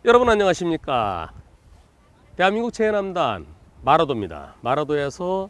여러분 안녕하십니까. 대한민국 최해남단 마라도입니다. 마라도에서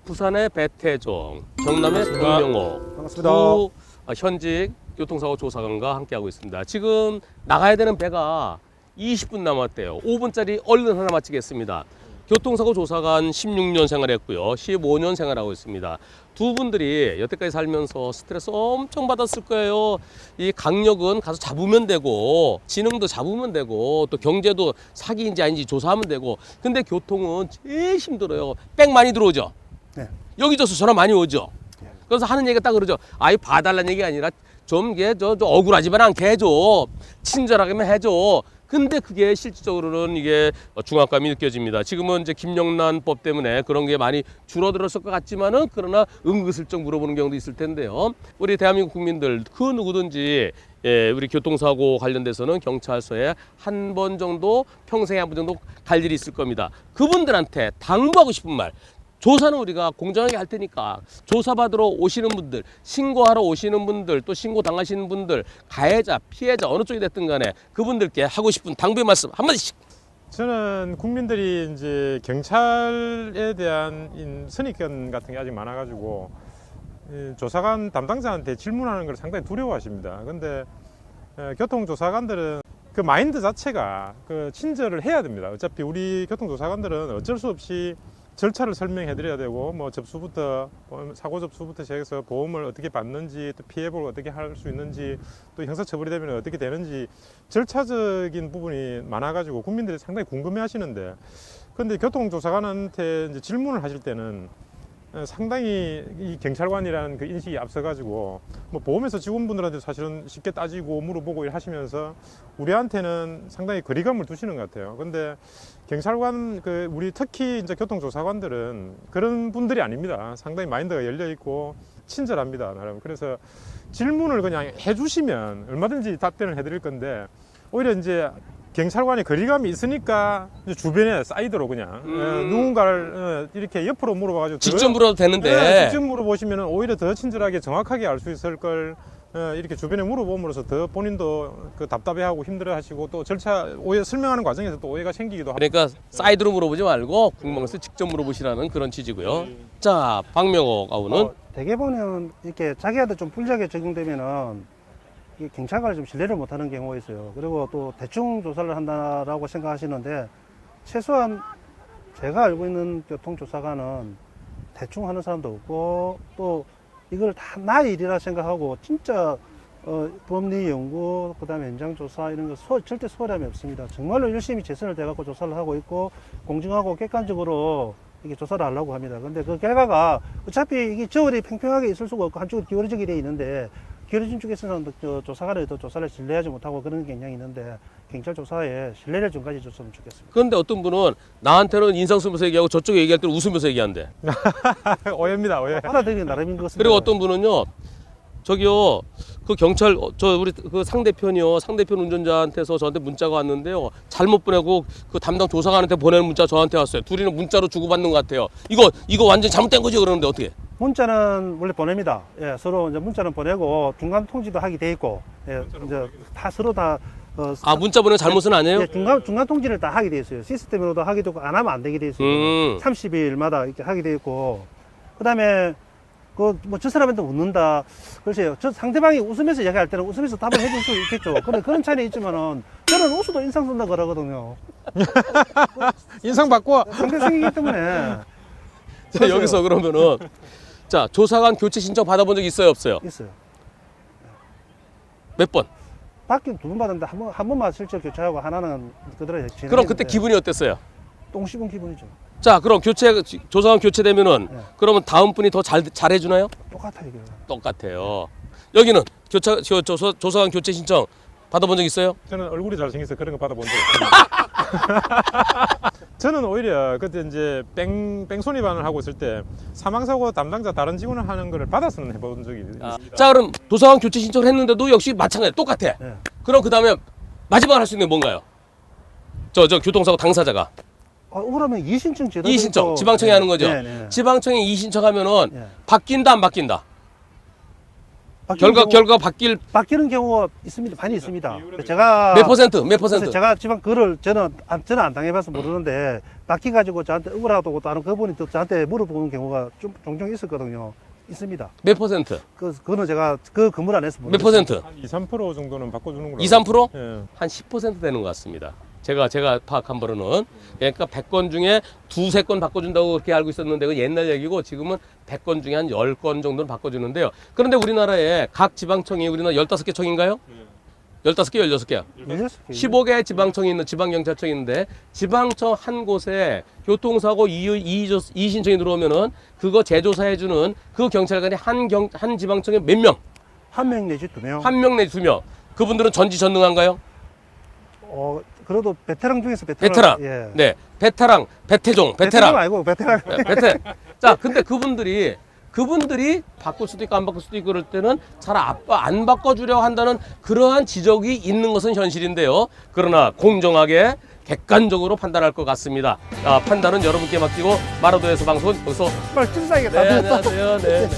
부산의 배태종, 경남의 박명옥 반갑습니다. 두 현직 교통사고 조사관과 함께하고 있습니다. 지금 나가야 되는 배가 20분 남았대요. 5분짜리 얼른 하나 마치겠습니다. 교통사고 조사관 16년 생활했고요. 15년 생활하고 있습니다. 두 분들이 여태까지 살면서 스트레스 엄청 받았을 거예요. 이 강력은 가서 잡으면 되고, 지능도 잡으면 되고, 또 경제도 사기인지 아닌지 조사하면 되고, 근데 교통은 제일 힘들어요. 백 많이 들어오죠? 네. 여기저기서 전화 많이 오죠? 그래서 하는 얘기가 딱 그러죠. 아이, 봐달라는 얘기 아니라 좀 이게 저 억울하지만 않게 해줘. 친절하게만 해줘. 근데 그게 실질적으로는 이게 중압감이 느껴집니다. 지금은 이제 김영란법 때문에 그런 게 많이 줄어들었을 것 같지만은 그러나 은근슬쩍 물어보는 경우도 있을 텐데요. 우리 대한민국 국민들 그 누구든지 우리 교통사고 관련돼서는 경찰서에 한 번 정도 평생에 한 번 정도 갈 일이 있을 겁니다. 그분들한테 당부하고 싶은 말. 조사는 우리가 공정하게 할 테니까 조사받으러 오시는 분들, 신고하러 오시는 분들, 또 신고 당하시는 분들, 가해자, 피해자 어느 쪽이 됐든 간에 그분들께 하고 싶은 당부의 말씀 한마디씩. 저는 국민들이 이제 경찰에 대한 선입견 같은 게 아직 많아가지고 조사관 담당자한테 질문하는 걸 상당히 두려워하십니다. 근데 교통조사관들은 그 마인드 자체가 그 친절을 해야 됩니다. 어차피 우리 교통조사관들은 어쩔 수 없이 절차를 설명해 드려야 되고, 뭐 접수부터 사고 접수부터 시작해서 보험을 어떻게 받는지, 또 피해보를 어떻게 할 수 있는지, 또 형사처벌이 되면 어떻게 되는지 절차적인 부분이 많아가지고 국민들이 상당히 궁금해 하시는데, 그런데 교통조사관한테 이제 질문을 하실 때는 상당히 이 경찰관이라는 그 인식이 앞서가지고 뭐 보험회사 직원분들한테 사실은 쉽게 따지고 물어보고 하시면서 우리한테는 상당히 거리감을 두시는 것 같아요. 근데 경찰관 우리 특히 이제 교통조사관들은 그런 분들이 아닙니다. 상당히 마인드가 열려 있고 친절합니다, 나름. 그래서 질문을 그냥 해주시면 얼마든지 답변을 해드릴 건데, 오히려 이제 경찰관이 거리감이 있으니까 주변에 사이드로 그냥 누군가를 이렇게 옆으로 물어봐가지고 직접 물어도 되는데. 네, 직접 물어보시면 오히려 더 친절하게 정확하게 알 수 있을 걸 이렇게 주변에 물어봄으로써 더 본인도 그 답답해하고 힘들어하시고, 또 절차 오해 설명하는 과정에서 또 오해가 생기기도 하고. 그러니까 사이드로 물어보지 말고 궁금한 것을 직접 물어보시라는 그런 취지고요. 자, 박명옥 아우는 대개 보면 이렇게 자기한테 좀 불리하게 적용되면은 이 경찰관을 좀 신뢰를 못하는 경우가 있어요. 그리고 또 대충 조사를 한다라고 생각하시는데, 최소한 제가 알고 있는 교통조사관은 대충 하는 사람도 없고, 또 이걸 다 나의 일이라 생각하고 진짜 법리 연구, 그다음에 현장 조사 이런 거 절대 소홀함이 없습니다. 정말로 열심히 최선을 다해갖고 조사를 하고 있고, 공정하고 객관적으로 이게 조사를 하려고 합니다. 근데 그 결과가 어차피 이게 저울이 팽팽하게 있을 수가 없고 한쪽으로 기울어지게 돼 있는데, 기울어진 쪽에서는 조사관을 더 조사를 신뢰하지 못하고 그런 경향이 있는데, 경찰 조사에 신뢰를 좀 가져줬으면 좋겠습니다. 그런데 어떤 분은 나한테는 인상 쓰면서 얘기하고 저쪽에 얘기할 때는 웃으면서 얘기한대. 오해입니다, 오해. 받아들이기 나름인 것 같습니다. 그리고 어떤 분은요, 저기요, 그 경찰, 우리 그 상대편 운전자한테서 저한테 문자가 왔는데요, 잘못 보내고 그 담당 조사관한테 보내는 문자 저한테 왔어요. 둘이는 문자로 주고받는 것 같아요. 이거 완전 잘못된 거죠? 그러는데 어떻게? 문자는 원래 보냅니다. 예, 서로 이제 문자는 보내고 중간 통지도 하게 돼 있고, 예, 이제 다 서로 다 문자 보내는 잘못은 아니에요? 예, 중간 통지를 다 하게 돼 있어요. 시스템으로도 하게 되고 안 하면 안 되게 돼 있어요. 30일마다 이렇게 하게 돼 있고, 그다음에 저 사람한테 웃는다. 글쎄요, 저 상대방이 웃으면서 얘기할 때는 웃으면서 답을 해줄 수 있겠죠. 근데 그런 차이는 있지만은 저는 웃어도 인상 쓴다 그러거든요. 인상 바꿔. 상대성이기 때문에. 자, 여기서 그러면은 자, 조사관 교체 신청 받아본 적 있어요, 없어요? 있어요. 몇 번? 받긴 2번 받았는데 한 번만 실제 교체하고 하나는 그대로 진행했는데. 그럼 그때 기분이 어땠어요? 똥 씹은 기분이죠. 자, 그럼 조사관 교체되면은 네. 그러면 다음 분이 더 잘 해주나요? 똑같아요, 이게. 똑같아요. 여기는 조사관 교체 신청 받아본 적 있어요? 저는 얼굴이 잘생겨서 그런 거 받아본 적 없습니다. 저는 오히려 그때 이제 뺑소니 위반을 하고 있을 때 사망사고 담당자 다른 직원을 하는 거를 받아서는 해본 적이 있습니다. 자, 그럼 조사관 교체 신청을 했는데도 역시 마찬가지 똑같아. 네. 그럼 그 다음에 마지막으로 할 수 있는 게 뭔가요? 저 교통사고 당사자가 그러면 이신청 제도. 이신청 지방청이 하는 거죠. 네, 네. 지방청에 이신청하면은 네. 바뀐다 안 바뀐다? 결과 바뀌는 경우가 있습니다. 많이 있습니다. 제가 몇 퍼센트? 그래서 제가 지방 그를 저는 안 당해봐서 모르는데 바뀌 가지고 저한테 억울하다고 다른 그분이 또 저한테 물어보는 경우가 좀 종종 있었거든요. 있습니다. 몇 퍼센트? 그거는 제가 그 건물 안에서 몇 퍼센트? 한 2, 3% 정도는 바꿔주는 걸로. 2, 3%? 예. 한 10% 되는 것 같습니다. 제가 파악한 바로는. 그러니까 100건 중에 2, 3건 바꿔준다고 그렇게 알고 있었는데 그건 옛날 얘기고 지금은 100건 중에 한 10건 정도는 바꿔주는데요. 그런데 우리나라에 각 지방청이 우리나라 15개 청인가요? 15개, 16개야. 15개 지방청이 있는 지방경찰청이 있는데 지방청 한 곳에 교통사고 이의신청이 들어오면은 그거 재조사해주는 그 경찰관이 한 지방청에 몇 명? 한 명 내지 두 명. 한 명 내지 두 명. 그분들은 전지전능한가요? 그래도 베테랑 중에서 베테랑. 예. 네. 베테랑, 베테종, 베테랑. 아니고 베테랑. 네, 베테. 자, 근데 그분들이 바꿀 수도 있고 안 바꿀 수도 있고 그럴 때는 잘 안 바꿔주려 한다는 그러한 지적이 있는 것은 현실인데요. 그러나 공정하게 객관적으로 판단할 것 같습니다. 판단은 여러분께 맡기고 마라도에서 방송 여기서 빨리 찐사이게 네, 안녕하세요. 네.